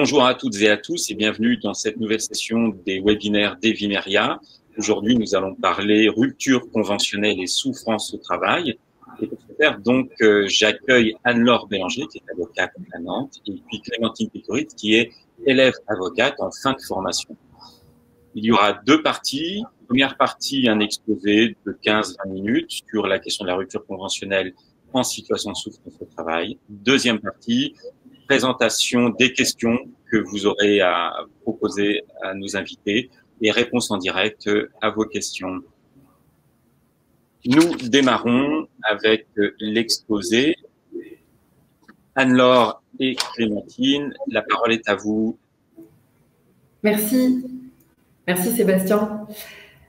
Bonjour à toutes et à tous et bienvenue dans cette nouvelle session des webinaires d'Evimeria. Aujourd'hui, nous allons parler rupture conventionnelle et souffrance au travail. Et pour ce faire, donc, j'accueille Anne-Laure Bélanger, qui est avocate à Nantes, et puis Clémentine Picorit, qui est élève avocate en fin de formation. Il y aura deux parties. Première partie, un exposé de 15-20 minutes sur la question de la rupture conventionnelle en situation de souffrance au travail. Deuxième partie, présentation des questions que vous aurez à proposer à nos invités et réponse en direct à vos questions. Nous démarrons avec l'exposé. Anne-Laure et Clémentine, la parole est à vous. Merci. Merci Sébastien.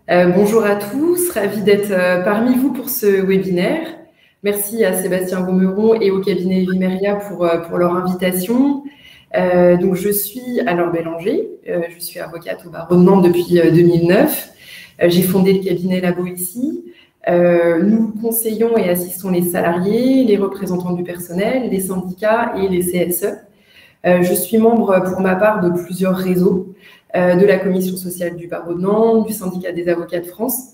Bonjour à tous, ravi d'être parmi vous pour ce webinaire. Merci à Sébastien Gaumeron et au cabinet Evimeria pour leur invitation. Donc, je suis Anne-Laure Bélanger, je suis avocate au barreau de Nantes depuis 2009. J'ai fondé le cabinet Labo ici. Nous conseillons et assistons les salariés, les représentants du personnel, les syndicats et les CSE. Je suis membre pour ma part de plusieurs réseaux, de la commission sociale du barreau de Nantes, du syndicat des avocats de France.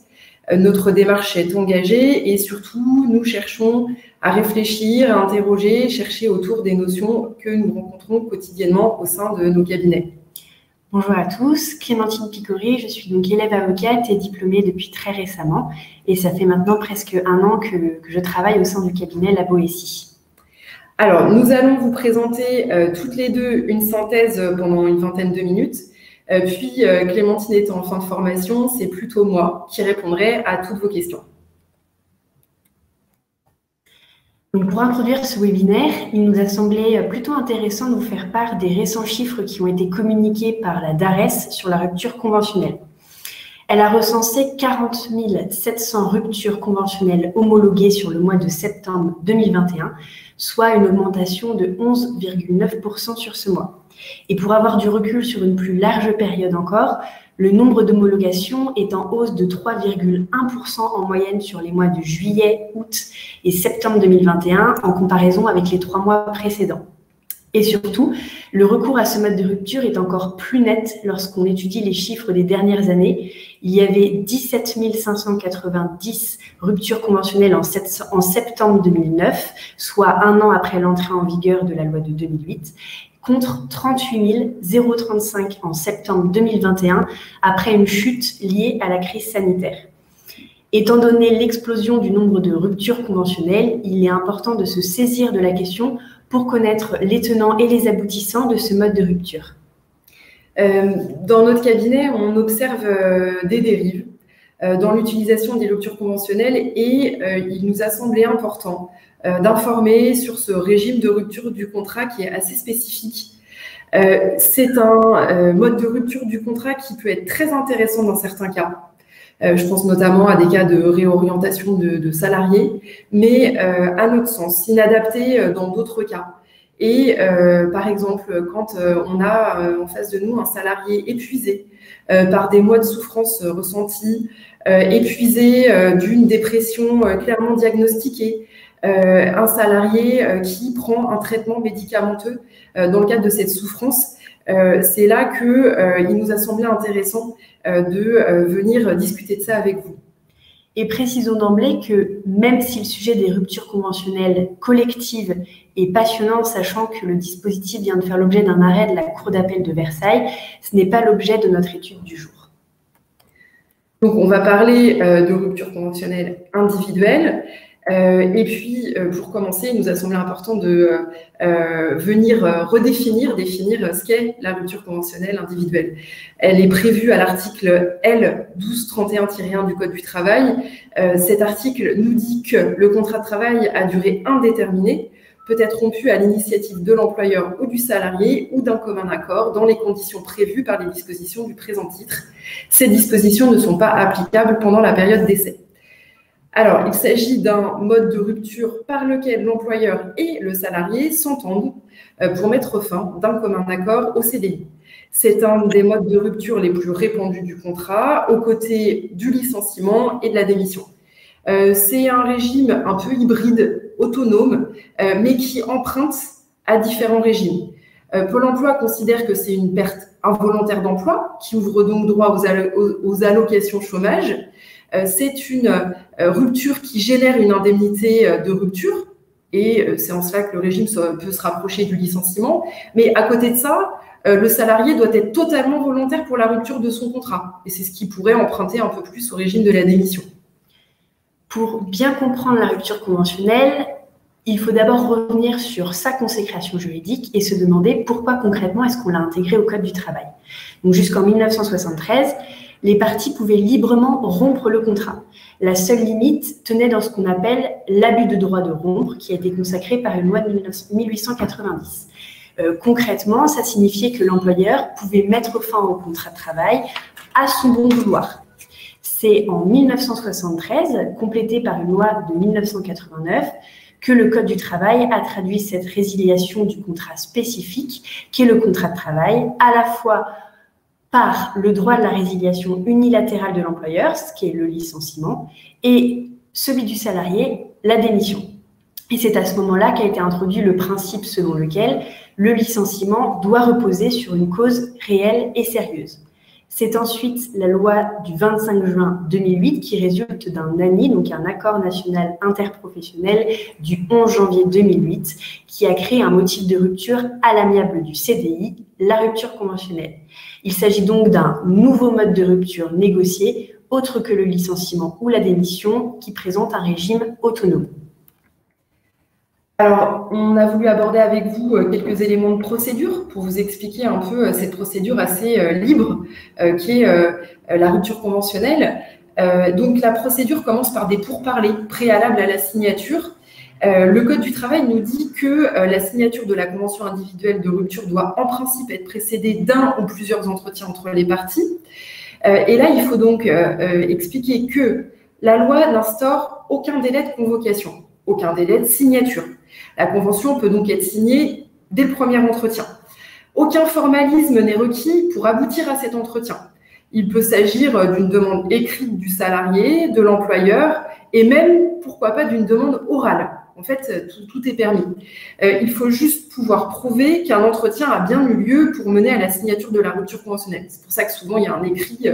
Notre démarche est engagée et surtout, nous cherchons à réfléchir, à interroger, chercher autour des notions que nous rencontrons quotidiennement au sein de nos cabinets. Bonjour à tous, Clémentine Picorit, je suis donc élève avocate et diplômée depuis très récemment et ça fait maintenant presque 1 an que je travaille au sein du cabinet Labo ici. Alors, nous allons vous présenter toutes les deux une synthèse pendant une vingtaine de minutes. Puis, Clémentine étant en fin de formation, c'est plutôt moi qui répondrai à toutes vos questions. Donc pour introduire ce webinaire, il nous a semblé plutôt intéressant de vous faire part des récents chiffres qui ont été communiqués par la DARES sur la rupture conventionnelle. Elle a recensé 40 700 ruptures conventionnelles homologuées sur le mois de septembre 2021, soit une augmentation de 11,9% sur ce mois. Et pour avoir du recul sur une plus large période encore, le nombre d'homologations est en hausse de 3,1% en moyenne sur les mois de juillet, août et septembre 2021 en comparaison avec les 3 mois précédents. Et surtout, le recours à ce mode de rupture est encore plus net lorsqu'on étudie les chiffres des dernières années. Il y avait 17 590 ruptures conventionnelles en septembre 2009, soit 1 an après l'entrée en vigueur de la loi de 2008, contre 38 035 en septembre 2021, après une chute liée à la crise sanitaire. Étant donné l'explosion du nombre de ruptures conventionnelles, il est important de se saisir de la question pour connaître les tenants et les aboutissants de ce mode de rupture. Dans notre cabinet, on observe des dérives dans l'utilisation des ruptures conventionnelles et il nous a semblé important d'informer sur ce régime de rupture du contrat qui est assez spécifique. C'est un mode de rupture du contrat qui peut être très intéressant dans certains cas. Je pense notamment à des cas de réorientation de salariés, mais à notre sens, inadapté dans d'autres cas. Et par exemple, quand on a en face de nous un salarié épuisé par des mois de souffrance ressentis, épuisé d'une dépression clairement diagnostiquée, un salarié qui prend un traitement médicamenteux dans le cadre de cette souffrance, c'est là qu'il nous a semblé intéressant de venir discuter de ça avec vous. Et précisons d'emblée que même si le sujet des ruptures conventionnelles collectives est passionnant, sachant que le dispositif vient de faire l'objet d'un arrêt de la Cour d'appel de Versailles, ce n'est pas l'objet de notre étude du jour. Donc, on va parler de ruptures conventionnelles individuelles. Et puis, pour commencer, il nous a semblé important de venir définir ce qu'est la rupture conventionnelle individuelle. Elle est prévue à l'article L 1231-1 du Code du travail. Cet article nous dit que le contrat de travail à durée indéterminée peut être rompu à l'initiative de l'employeur ou du salarié ou d'un commun accord dans les conditions prévues par les dispositions du présent titre. Ces dispositions ne sont pas applicables pendant la période d'essai. Alors, il s'agit d'un mode de rupture par lequel l'employeur et le salarié s'entendent pour mettre fin d'un commun accord au CDI. C'est un des modes de rupture les plus répandus du contrat, aux côtés du licenciement et de la démission. C'est un régime un peu hybride, autonome, mais qui emprunte à différents régimes. Pôle emploi considère que c'est une perte involontaire d'emploi qui ouvre donc droit aux allocations chômage. C'est une rupture qui génère une indemnité de rupture et c'est en cela que le régime peut se rapprocher du licenciement. Mais à côté de ça, le salarié doit être totalement volontaire pour la rupture de son contrat et c'est ce qui pourrait emprunter un peu plus au régime de la démission. Pour bien comprendre la rupture conventionnelle, il faut d'abord revenir sur sa consécration juridique et se demander pourquoi concrètement est-ce qu'on l'a intégrée au Code du travail. Donc jusqu'en 1973, les parties pouvaient librement rompre le contrat. La seule limite tenait dans ce qu'on appelle l'abus de droit de rompre, qui a été consacré par une loi de 1890. Concrètement, ça signifiait que l'employeur pouvait mettre fin au contrat de travail à son bon vouloir. C'est en 1973, complété par une loi de 1989, que le Code du travail a traduit cette résiliation du contrat spécifique, qui est le contrat de travail, à la fois par le droit de la résiliation unilatérale de l'employeur, ce qui est le licenciement, et celui du salarié, la démission. Et c'est à ce moment-là qu'a été introduit le principe selon lequel le licenciement doit reposer sur une cause réelle et sérieuse. C'est ensuite la loi du 25 juin 2008 qui résulte d'un ANI, donc un accord national interprofessionnel du 11 janvier 2008, qui a créé un motif de rupture à l'amiable du CDI, la rupture conventionnelle. Il s'agit donc d'un nouveau mode de rupture négocié, autre que le licenciement ou la démission, qui présente un régime autonome. Alors, on a voulu aborder avec vous quelques éléments de procédure pour vous expliquer un peu cette procédure assez libre qui est la rupture conventionnelle. Donc, la procédure commence par des pourparlers préalables à la signature. Le Code du travail nous dit que la signature de la convention individuelle de rupture doit en principe être précédée d'un ou plusieurs entretiens entre les parties. Et là, il faut donc expliquer que la loi n'instaure aucun délai de convocation, aucun délai de signature. La convention peut donc être signée dès le premier entretien. Aucun formalisme n'est requis pour aboutir à cet entretien. Il peut s'agir d'une demande écrite du salarié, de l'employeur et même, pourquoi pas, d'une demande orale. En fait, tout est permis. Il faut juste pouvoir prouver qu'un entretien a bien eu lieu pour mener à la signature de la rupture conventionnelle. C'est pour ça que souvent, il y a un écrit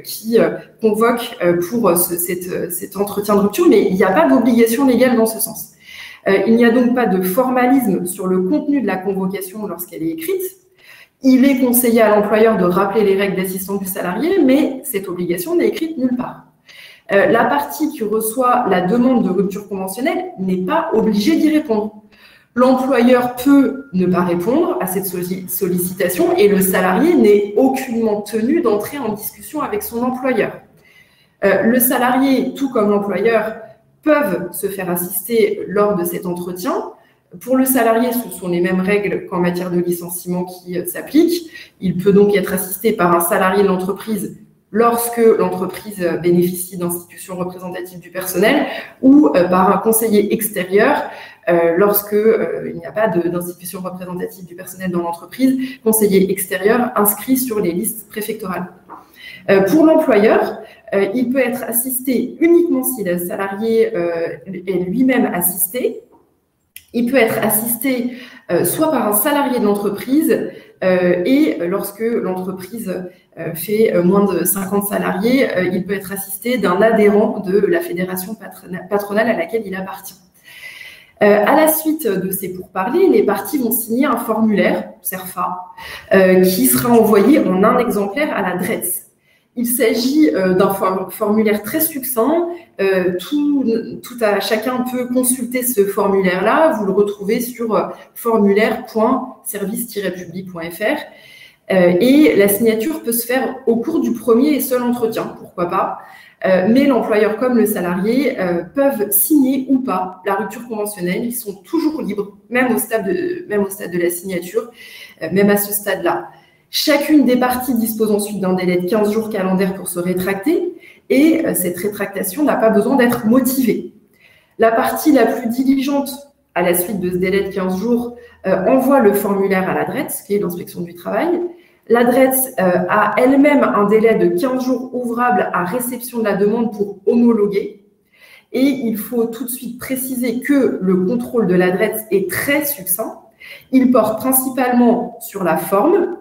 qui convoque pour cet entretien de rupture, mais il n'y a pas d'obligation légale dans ce sens. Il n'y a donc pas de formalisme sur le contenu de la convocation lorsqu'elle est écrite. Il est conseillé à l'employeur de rappeler les règles d'assistance du salarié, mais cette obligation n'est écrite nulle part. La partie qui reçoit la demande de rupture conventionnelle n'est pas obligée d'y répondre. L'employeur peut ne pas répondre à cette sollicitation et le salarié n'est aucunement tenu d'entrer en discussion avec son employeur. Le salarié, tout comme l'employeur, peuvent se faire assister lors de cet entretien. Pour le salarié, ce sont les mêmes règles qu'en matière de licenciement qui s'appliquent. Il peut donc être assisté par un salarié de l'entreprise lorsque l'entreprise bénéficie d'institutions représentatives du personnel ou par un conseiller extérieur lorsque il n'y a pas d'institution représentative du personnel dans l'entreprise, conseiller extérieur inscrit sur les listes préfectorales. Pour l'employeur, il peut être assisté uniquement si le salarié est lui-même assisté. Il peut être assisté soit par un salarié de l'entreprise et lorsque l'entreprise fait moins de 50 salariés, il peut être assisté d'un adhérent de la fédération patronale à laquelle il appartient. À la suite de ces pourparlers, les parties vont signer un formulaire, CERFA, qui sera envoyé en un exemplaire à la DRETS. Il s'agit d'un formulaire très succinct. Chacun peut consulter ce formulaire-là. Vous le retrouvez sur formulaire.service-public.fr. Et la signature peut se faire au cours du premier et seul entretien, pourquoi pas. Mais l'employeur comme le salarié peuvent signer ou pas la rupture conventionnelle. Ils sont toujours libres, même au stade de la signature, même à ce stade-là. Chacune des parties dispose ensuite d'un délai de 15 jours calendaires pour se rétracter et cette rétractation n'a pas besoin d'être motivée. La partie la plus diligente à la suite de ce délai de 15 jours envoie le formulaire à la DRETS, qui est l'inspection du travail. La DRETS a elle-même un délai de 15 jours ouvrables à réception de la demande pour homologuer. Et il faut tout de suite préciser que le contrôle de la DRETS est très succinct. Il porte principalement sur la forme,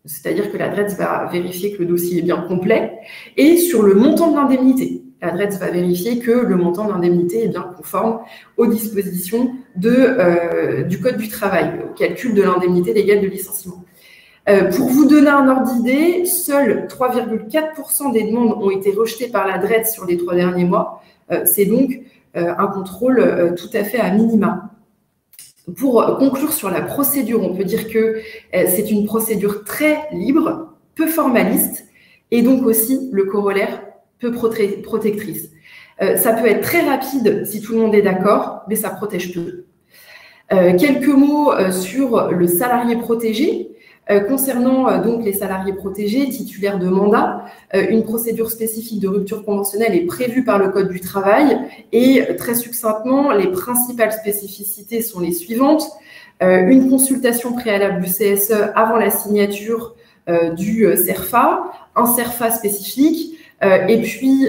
c'est-à-dire que la DREDS va vérifier que le dossier est bien complet, et sur le montant de l'indemnité. La DREDS va vérifier que le montant de l'indemnité est bien conforme aux dispositions du Code du travail, au calcul de l'indemnité légale de licenciement. Pour vous donner un ordre d'idée, seuls 3,4% des demandes ont été rejetées par la DREDS sur les 3 derniers mois. C'est donc un contrôle tout à fait à minima. Pour conclure sur la procédure, on peut dire que c'est une procédure très libre, peu formaliste, et donc aussi, le corollaire, peu protectrice. Ça peut être très rapide si tout le monde est d'accord, mais ça protège peu. Quelques mots sur le salarié protégé. Concernant donc les salariés protégés titulaires de mandat, une procédure spécifique de rupture conventionnelle est prévue par le Code du travail et très succinctement, les principales spécificités sont les suivantes. Une consultation préalable du CSE avant la signature du CERFA, un CERFA spécifique et puis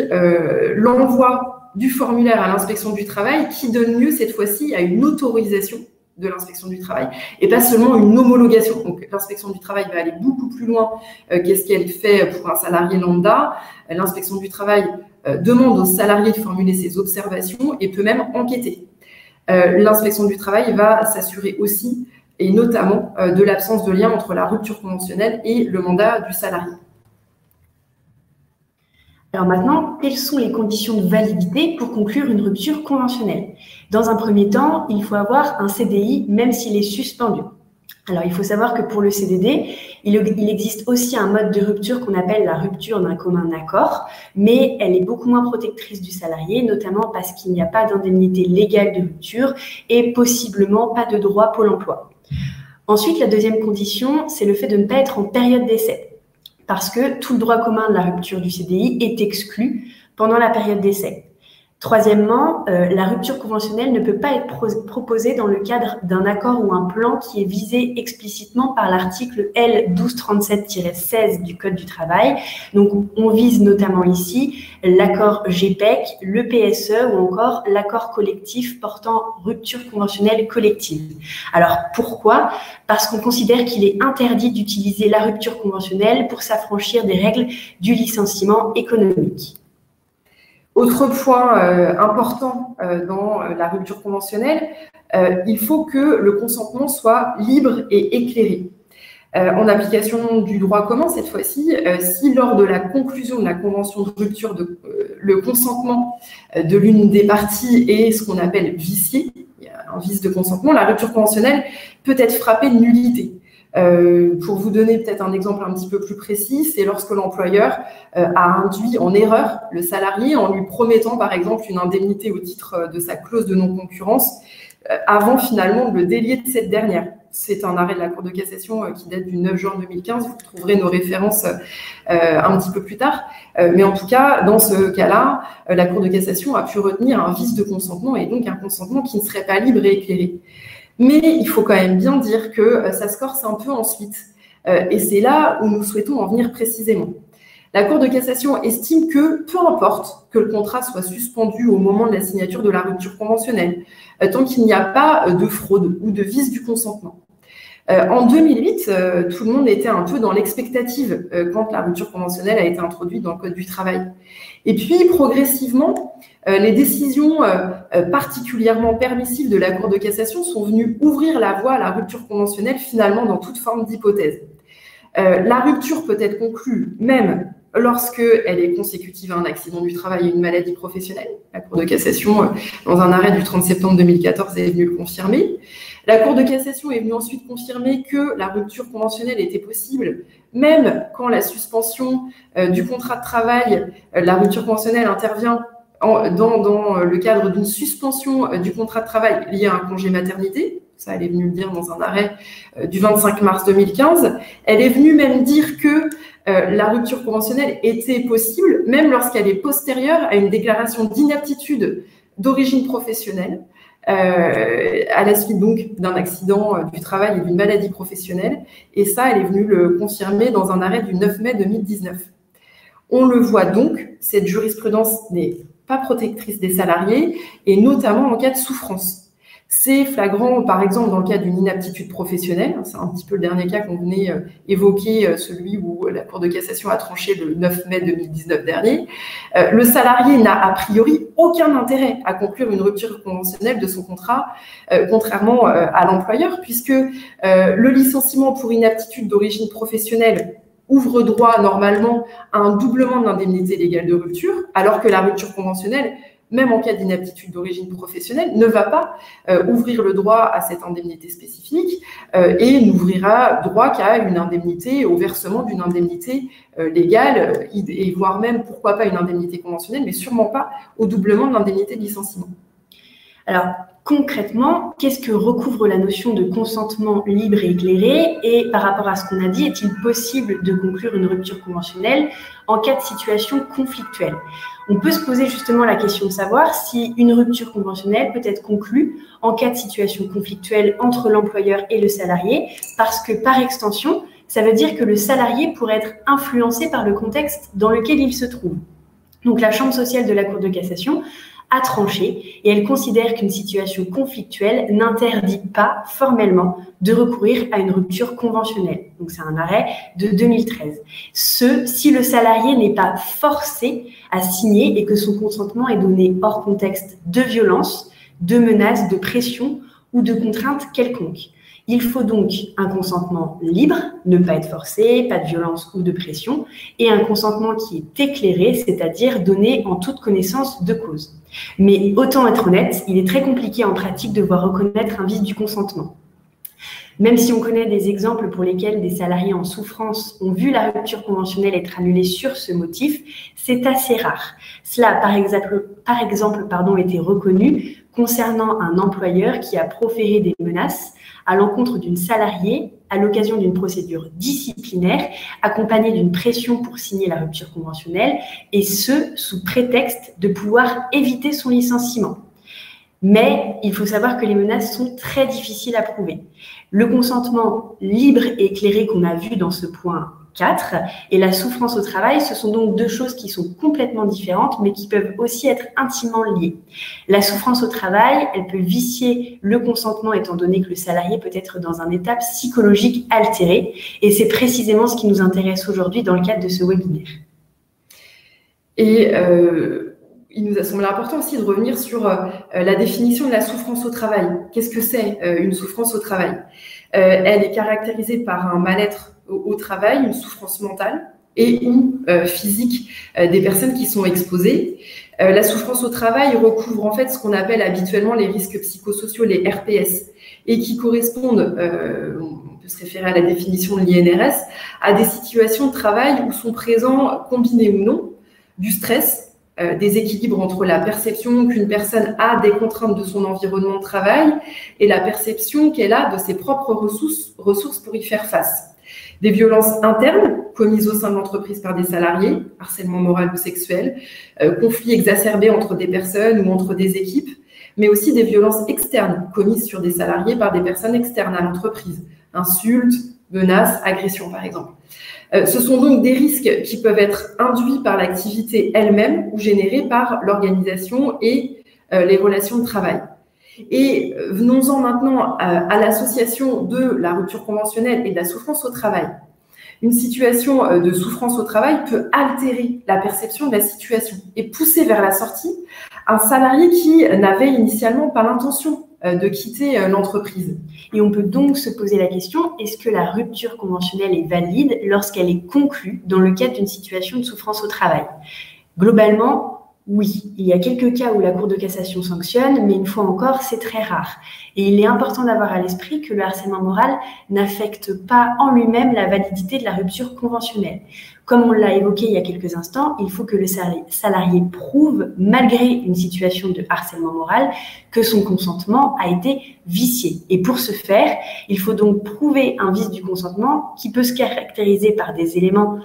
l'envoi du formulaire à l'inspection du travail qui donne lieu cette fois-ci à une autorisation de l'inspection du travail et pas seulement une homologation. Donc, l'inspection du travail va aller beaucoup plus loin qu'est-ce qu'elle fait pour un salarié lambda. L'inspection du travail demande au salarié de formuler ses observations et peut même enquêter. L'inspection du travail va s'assurer aussi et notamment de l'absence de lien entre la rupture conventionnelle et le mandat du salarié. Alors maintenant, quelles sont les conditions de validité pour conclure une rupture conventionnelle? Dans un premier temps, il faut avoir un CDI même s'il est suspendu. Alors, il faut savoir que pour le CDD, il existe aussi un mode de rupture qu'on appelle la rupture d'un commun accord, mais elle est beaucoup moins protectrice du salarié, notamment parce qu'il n'y a pas d'indemnité légale de rupture et possiblement pas de droit Pôle emploi. Ensuite, la deuxième condition, c'est le fait de ne pas être en période d'essai, parce que tout le droit commun de la rupture du CDI est exclu pendant la période d'essai. Troisièmement, la rupture conventionnelle ne peut pas être proposée dans le cadre d'un accord ou un plan qui est visé explicitement par l'article L 1237-16 du Code du travail. Donc, on vise notamment ici l'accord GPEC, le PSE ou encore l'accord collectif portant rupture conventionnelle collective. Alors, pourquoi? Parce qu'on considère qu'il est interdit d'utiliser la rupture conventionnelle pour s'affranchir des règles du licenciement économique. Autre point important dans la rupture conventionnelle, il faut que le consentement soit libre et éclairé. En application du droit commun, cette fois-ci, si lors de la conclusion de la convention de rupture, le consentement de l'une des parties est ce qu'on appelle vicié, il y a un vice de consentement, la rupture conventionnelle peut être frappée de nullité. Pour vous donner peut-être un exemple un petit peu plus précis, c'est lorsque l'employeur a induit en erreur le salarié en lui promettant par exemple une indemnité au titre de sa clause de non-concurrence avant finalement de le délier de cette dernière. C'est un arrêt de la Cour de cassation qui date du 9 juin 2015. Vous trouverez nos références un petit peu plus tard. Mais en tout cas, dans ce cas-là, la Cour de cassation a pu retenir un vice de consentement et donc un consentement qui ne serait pas libre et éclairé. Mais il faut quand même bien dire que ça se corse un peu ensuite. Et c'est là où nous souhaitons en venir précisément. La Cour de cassation estime que peu importe que le contrat soit suspendu au moment de la signature de la rupture conventionnelle, tant qu'il n'y a pas de fraude ou de vice du consentement. En 2008, tout le monde était un peu dans l'expectative quand la rupture conventionnelle a été introduite dans le Code du travail. Et puis, progressivement, les décisions particulièrement permissives de la Cour de cassation sont venues ouvrir la voie à la rupture conventionnelle, finalement, dans toute forme d'hypothèse. La rupture peut être conclue même lorsqu'elle est consécutive à un accident du travail et une maladie professionnelle. La Cour de cassation, dans un arrêt du 30 septembre 2014, est venue le confirmer. La Cour de cassation est venue ensuite confirmer que la rupture conventionnelle était possible, même quand la suspension du contrat de travail, la rupture conventionnelle intervient dans le cadre d'une suspension du contrat de travail lié à un congé maternité. Ça, elle est venue le dire dans un arrêt du 25 mars 2015. Elle est venue même dire que la rupture conventionnelle était possible, même lorsqu'elle est postérieure à une déclaration d'inaptitude d'origine professionnelle, à la suite donc d'un accident du travail et d'une maladie professionnelle. Et ça, elle est venue le confirmer dans un arrêt du 9 mai 2019. On le voit donc, cette jurisprudence n'est pas protectrice des salariés, et notamment en cas de souffrance. C'est flagrant, par exemple, dans le cas d'une inaptitude professionnelle. C'est un petit peu le dernier cas qu'on venait évoquer, celui où la Cour de cassation a tranché le 9 mai 2019 dernier. Le salarié n'a a priori aucun intérêt à conclure une rupture conventionnelle de son contrat, contrairement à l'employeur, puisque le licenciement pour inaptitude d'origine professionnelle ouvre droit normalement à un doublement de l'indemnité légale de rupture, alors que la rupture conventionnelle, même en cas d'inaptitude d'origine professionnelle, ne va pas ouvrir le droit à cette indemnité spécifique et n'ouvrira droit qu'à une indemnité, au versement d'une indemnité légale, et voire même, pourquoi pas, une indemnité conventionnelle, mais sûrement pas au doublement de l'indemnité de licenciement. Alors, concrètement, qu'est-ce que recouvre la notion de consentement libre et éclairé? Et par rapport à ce qu'on a dit, est-il possible de conclure une rupture conventionnelle en cas de situation conflictuelle? On peut se poser justement la question de savoir si une rupture conventionnelle peut être conclue en cas de situation conflictuelle entre l'employeur et le salarié, parce que par extension, ça veut dire que le salarié pourrait être influencé par le contexte dans lequel il se trouve. Donc la Chambre sociale de la Cour de cassation a tranché et elle considère qu'une situation conflictuelle n'interdit pas formellement de recourir à une rupture conventionnelle. Donc c'est un arrêt de 2013. Si le salarié n'est pas forcé à signer et que son consentement est donné hors contexte de violence, de menace, de pression ou de contrainte quelconque. Il faut donc un consentement libre, ne pas être forcé, pas de violence ou de pression, et un consentement qui est éclairé, c'est-à-dire donné en toute connaissance de cause. Mais autant être honnête, il est très compliqué en pratique de voir reconnaître un vice du consentement. Même si on connaît des exemples pour lesquels des salariés en souffrance ont vu la rupture conventionnelle être annulée sur ce motif, c'est assez rare. Cela a par exemple, été reconnu concernant un employeur qui a proféré des menaces à l'encontre d'une salariée à l'occasion d'une procédure disciplinaire accompagnée d'une pression pour signer la rupture conventionnelle, et ce, sous prétexte de pouvoir éviter son licenciement. Mais il faut savoir que les menaces sont très difficiles à prouver. Le consentement libre et éclairé qu'on a vu dans ce point 4 et la souffrance au travail, ce sont donc deux choses qui sont complètement différentes, mais qui peuvent aussi être intimement liées. La souffrance au travail, elle peut vicier le consentement étant donné que le salarié peut être dans un état psychologique altéré, et c'est précisément ce qui nous intéresse aujourd'hui dans le cadre de ce webinaire. Et il nous a semblé important aussi de revenir sur la définition de la souffrance au travail. Qu'est-ce que c'est une souffrance au travail? Elle est caractérisée par un mal-être au travail, une souffrance mentale et ou physique des personnes qui sont exposées. La souffrance au travail recouvre en fait ce qu'on appelle habituellement les risques psychosociaux, les RPS, et qui correspondent, on peut se référer à la définition de l'INRS, à des situations de travail où sont présents, combinés ou non, du stress, des équilibres entre la perception qu'une personne a des contraintes de son environnement de travail et la perception qu'elle a de ses propres ressources pour y faire face. Des violences internes commises au sein de l'entreprise par des salariés, harcèlement moral ou sexuel, conflits exacerbés entre des personnes ou entre des équipes, mais aussi des violences externes commises sur des salariés par des personnes externes à l'entreprise, insultes, menaces, agressions par exemple. Ce sont donc des risques qui peuvent être induits par l'activité elle-même ou générés par l'organisation et les relations de travail. Et venons-en maintenant à l'association de la rupture conventionnelle et de la souffrance au travail. Une situation de souffrance au travail peut altérer la perception de la situation et pousser vers la sortie un salarié qui n'avait initialement pas l'intention de quitter l'entreprise. Et on peut donc se poser la question, est-ce que la rupture conventionnelle est valide lorsqu'elle est conclue dans le cadre d'une situation de souffrance au travail? Globalement, oui, il y a quelques cas où la Cour de cassation sanctionne, mais une fois encore, c'est très rare. Et il est important d'avoir à l'esprit que le harcèlement moral n'affecte pas en lui-même la validité de la rupture conventionnelle. Comme on l'a évoqué il y a quelques instants, il faut que le salarié prouve, malgré une situation de harcèlement moral, que son consentement a été vicié. Et pour ce faire, il faut donc prouver un vice du consentement qui peut se caractériser par des éléments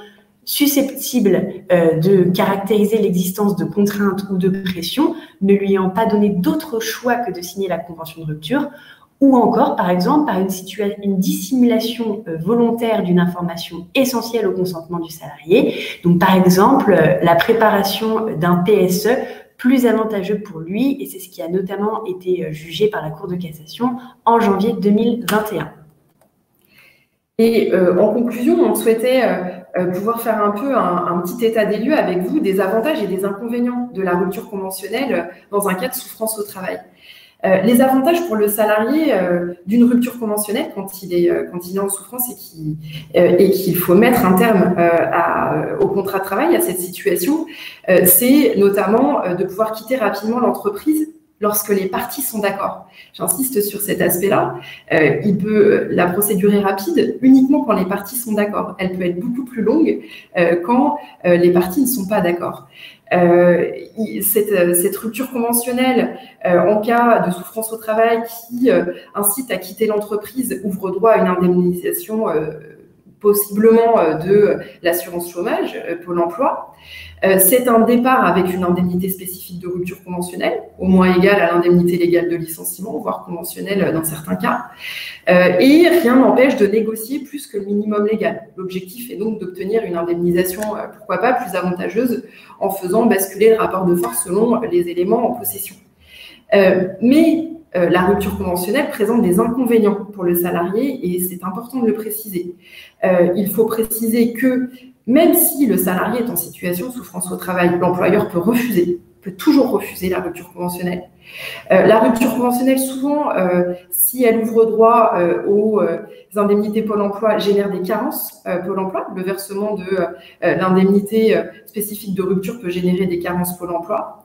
susceptibles de caractériser l'existence de contraintes ou de pression, ne lui ayant pas donné d'autre choix que de signer la convention de rupture, ou encore, par exemple, par une dissimulation volontaire d'une information essentielle au consentement du salarié. Donc, par exemple, la préparation d'un PSE plus avantageux pour lui, et c'est ce qui a notamment été jugé par la Cour de cassation en janvier 2021. Et en conclusion, on souhaitait pouvoir faire un peu un petit état des lieux avec vous des avantages et des inconvénients de la rupture conventionnelle dans un cas de souffrance au travail. Les avantages pour le salarié d'une rupture conventionnelle quand il est en souffrance et qu'il faut mettre un terme au contrat de travail, à cette situation, c'est notamment de pouvoir quitter rapidement l'entreprise lorsque les parties sont d'accord. J'insiste sur cet aspect-là. La procédure est rapide uniquement quand les parties sont d'accord. Elle peut être beaucoup plus longue quand les parties ne sont pas d'accord. Cette rupture conventionnelle en cas de souffrance au travail qui incite à quitter l'entreprise ouvre droit à une indemnisation possiblement de l'assurance chômage, Pôle emploi. C'est un départ avec une indemnité spécifique de rupture conventionnelle, au moins égale à l'indemnité légale de licenciement, voire conventionnelle dans certains cas. Et rien n'empêche de négocier plus que le minimum légal. L'objectif est donc d'obtenir une indemnisation, pourquoi pas, plus avantageuse en faisant basculer le rapport de force selon les éléments en possession. Mais la rupture conventionnelle présente des inconvénients pour le salarié et c'est important de le préciser. Il faut préciser que même si le salarié est en situation de souffrance au travail, l'employeur peut toujours refuser la rupture conventionnelle. La rupture conventionnelle, souvent, si elle ouvre droit aux indemnités Pôle emploi, génère des carences Pôle emploi. Le versement de l'indemnité spécifique de rupture peut générer des carences Pôle emploi.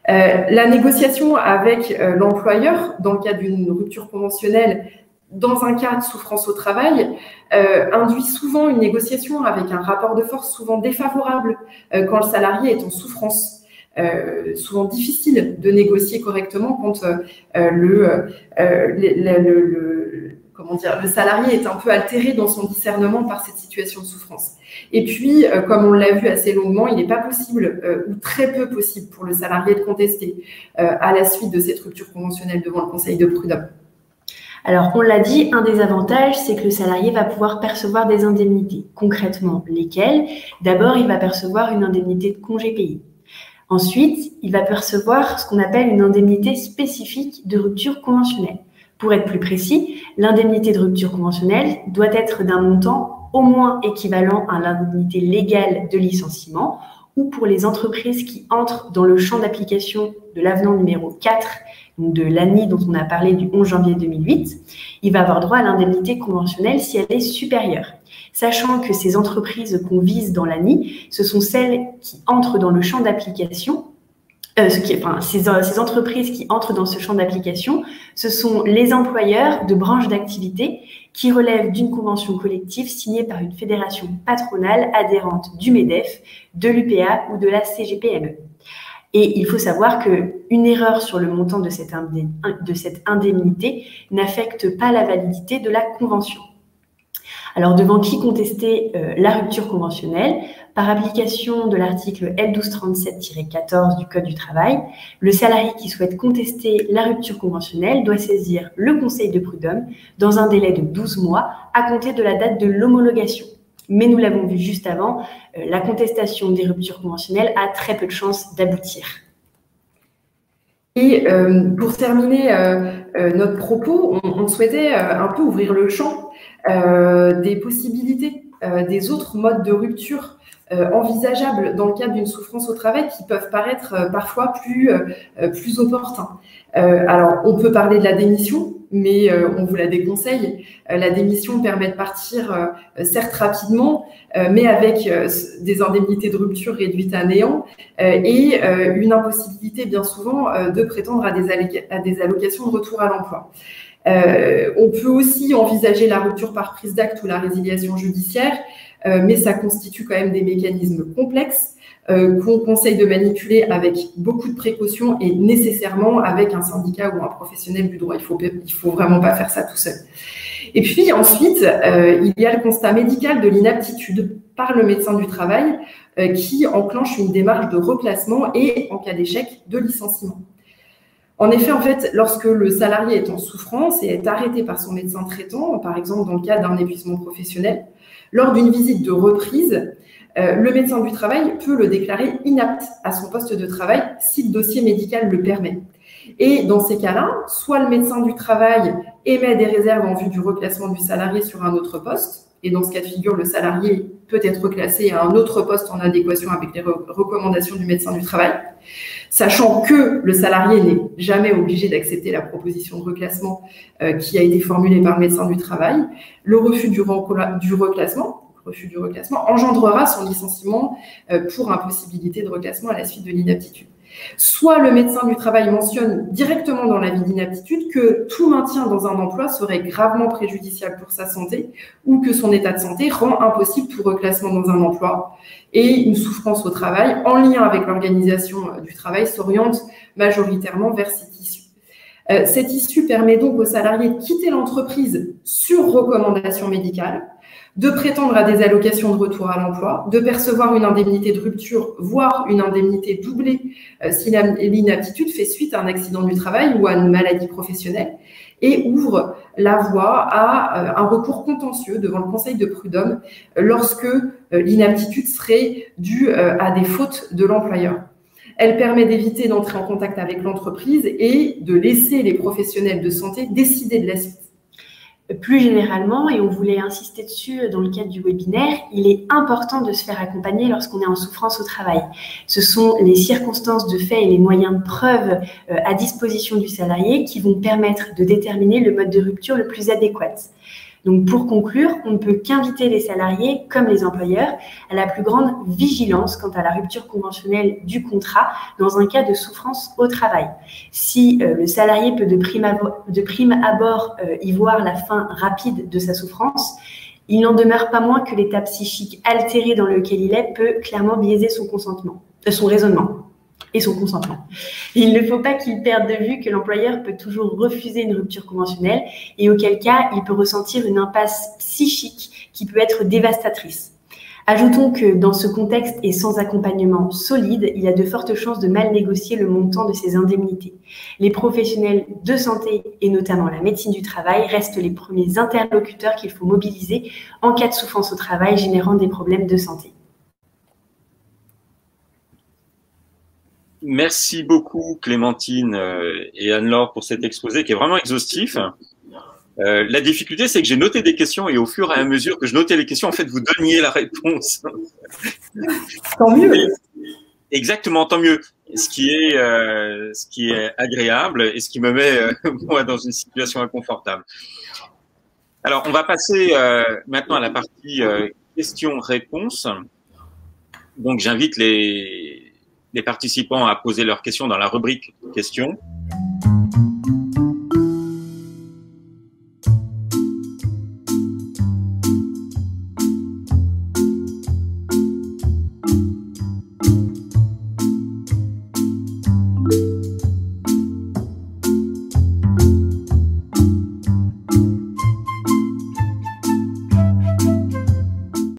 La négociation avec l'employeur, dans le cas d'une rupture conventionnelle, dans un cas de souffrance au travail, induit souvent une négociation avec un rapport de force souvent défavorable quand le salarié est en souffrance. Souvent difficile de négocier correctement quand le salarié est un peu altéré dans son discernement par cette situation de souffrance. Et puis, comme on l'a vu assez longuement, il n'est pas possible ou très peu possible pour le salarié de contester à la suite de cette rupture conventionnelle devant le Conseil de prud'homme. Alors, on l'a dit, un des avantages, c'est que le salarié va pouvoir percevoir des indemnités. Concrètement, lesquelles? D'abord, il va percevoir une indemnité de congé payé. Ensuite, il va percevoir ce qu'on appelle une indemnité spécifique de rupture conventionnelle. Pour être plus précis, l'indemnité de rupture conventionnelle doit être d'un montant au moins équivalent à l'indemnité légale de licenciement ou pour les entreprises qui entrent dans le champ d'application de l'avenant numéro 4 de l'ANI dont on a parlé du 11 janvier 2008, il va avoir droit à l'indemnité conventionnelle si elle est supérieure. Sachant que ces entreprises qu'on vise dans l'ANI, ce sont celles qui entrent dans le champ d'application, ces entreprises qui entrent dans ce champ d'application, ce sont les employeurs de branches d'activité qui relèvent d'une convention collective signée par une fédération patronale adhérente du MEDEF, de l'UPA ou de la CGPME. Et il faut savoir qu'une erreur sur le montant de cette indemnité n'affecte pas la validité de la convention. Alors, devant qui contester la rupture conventionnelle? Par application de l'article L1237-14 du Code du travail, le salarié qui souhaite contester la rupture conventionnelle doit saisir le Conseil de prud'homme dans un délai de 12 mois à compter de la date de l'homologation. Mais nous l'avons vu juste avant, la contestation des ruptures conventionnelles a très peu de chances d'aboutir. Et pour terminer notre propos, on souhaitait un peu ouvrir le champ des possibilités, des autres modes de rupture envisageables dans le cadre d'une souffrance au travail qui peuvent paraître parfois plus opportuns. Alors, on peut parler de la démission, mais on vous la déconseille. La démission permet de partir, certes rapidement, mais avec des indemnités de rupture réduites à néant et une impossibilité bien souvent de prétendre à des allocations de retour à l'emploi. On peut aussi envisager la rupture par prise d'acte ou la résiliation judiciaire, mais ça constitue quand même des mécanismes complexes qu'on conseille de manipuler avec beaucoup de précautions et nécessairement avec un syndicat ou un professionnel du droit. Il faut vraiment pas faire ça tout seul. Et puis ensuite, il y a le constat médical de l'inaptitude par le médecin du travail qui enclenche une démarche de reclassement et, en cas d'échec, de licenciement. En effet, lorsque le salarié est en souffrance et est arrêté par son médecin traitant, par exemple dans le cas d'un épuisement professionnel, lors d'une visite de reprise, le médecin du travail peut le déclarer inapte à son poste de travail si le dossier médical le permet. Et dans ces cas-là, soit le médecin du travail émet des réserves en vue du reclassement du salarié sur un autre poste, et dans ce cas de figure, le salarié peut être reclassé à un autre poste en adéquation avec les recommandations du médecin du travail, sachant que le salarié n'est jamais obligé d'accepter la proposition de reclassement qui a été formulée par le médecin du travail. Le refus du reclassement engendrera son licenciement pour impossibilité de reclassement à la suite de l'inaptitude. Soit le médecin du travail mentionne directement dans l'avis d'inaptitude que tout maintien dans un emploi serait gravement préjudiciable pour sa santé ou que son état de santé rend impossible tout reclassement dans un emploi et une souffrance au travail en lien avec l'organisation du travail s'oriente majoritairement vers cette issue. Cette issue permet donc aux salariés de quitter l'entreprise sur recommandation médicale, de prétendre à des allocations de retour à l'emploi, de percevoir une indemnité de rupture, voire une indemnité doublée si l'inaptitude fait suite à un accident du travail ou à une maladie professionnelle, et ouvre la voie à un recours contentieux devant le Conseil de prud'homme lorsque l'inaptitude serait due à des fautes de l'employeur. Elle permet d'éviter d'entrer en contact avec l'entreprise et de laisser les professionnels de santé décider de la suite. Plus généralement, et on voulait insister dessus dans le cadre du webinaire, il est important de se faire accompagner lorsqu'on est en souffrance au travail. Ce sont les circonstances de fait et les moyens de preuve à disposition du salarié qui vont permettre de déterminer le mode de rupture le plus adéquat. Donc, pour conclure, on ne peut qu'inviter les salariés, comme les employeurs, à la plus grande vigilance quant à la rupture conventionnelle du contrat dans un cas de souffrance au travail. Si le salarié peut de prime abord y voir la fin rapide de sa souffrance, il n'en demeure pas moins que l'état psychique altéré dans lequel il est peut clairement biaiser son raisonnement et son consentement. Il ne faut pas qu'il perde de vue que l'employeur peut toujours refuser une rupture conventionnelle et auquel cas il peut ressentir une impasse psychique qui peut être dévastatrice. Ajoutons que dans ce contexte et sans accompagnement solide, il y a de fortes chances de mal négocier le montant de ces indemnités. Les professionnels de santé et notamment la médecine du travail restent les premiers interlocuteurs qu'il faut mobiliser en cas de souffrance au travail générant des problèmes de santé. Merci beaucoup Clémentine et Anne-Laure pour cet exposé qui est vraiment exhaustif. La difficulté, c'est que j'ai noté des questions et au fur et à mesure que je notais les questions, en fait, vous donniez la réponse. Tant mieux. Exactement, tant mieux. Ce qui est agréable et ce qui me met moi dans une situation inconfortable. Alors, on va passer maintenant à la partie questions-réponses. Donc, j'invite les participants à poser leurs questions dans la rubrique questions.